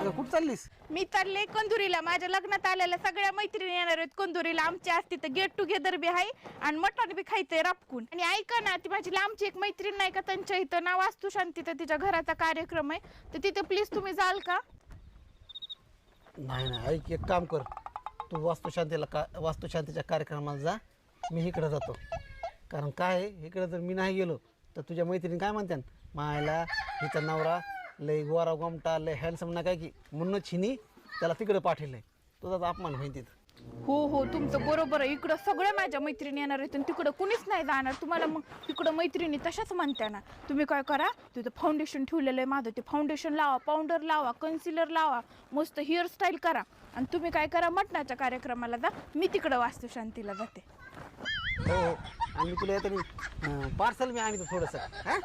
का कुठं चाललीस? मी चालले कंदुरीला. माझ्या लग्नात आलेल्या सगळ्या मैत्रिणी येणार आहेत कंदुरीला. आमची असती तर गेट टुगेदर बी आहे आणि मटण बी खायचंय रापकून. आणि ऐका ना, ती माझी लांबची एक मैत्रीण नाही का, त्यांच्या इथं ना वास्तुशांती तर तिच्या घराचा कार्यक्रम आहे, तर तिथे प्लीज तुम्ही जाल का? नाही ऐक, एक काम कर, तू वास्तुशांतीच्या कार्यक्रमाला जा, मी इकडं जातो. कारण काय आहे, इकडं जर मी नाही गेलो तर तुझ्या मैत्रिणी काय म्हणतात, मायला हिचा नवरा लय गोरा गोमटा लय हँडसम ना काय की, म्हणूनच हिनी त्याला तिकडं पाठवलंय. तुझा अपमान होईल तिथं. हो तुमचं बरोबर आहे. इकडं सगळ्या माझ्या मैत्रिणी येणार आहेत आणि तिकडं कुणीच नाही जाणार. तुम्हाला मग तिकडं मैत्रिणी तशाच म्हणत्या ना. तुम्ही काय करा, तिथं फाउंडेशन ठेवलेलं आहे माझं, ते फाउंडेशन लावा, पावडर लावा, कन्सिलर लावा, मस्त हेअरस्टाईल करा आणि तुम्ही काय करा, मटणाच्या कार्यक्रमाला जा, मी तिकडं वास्तुशांतीला जाते. हो आणि मी तुला येतं पार्सल मी आणतो थोडंसं. हां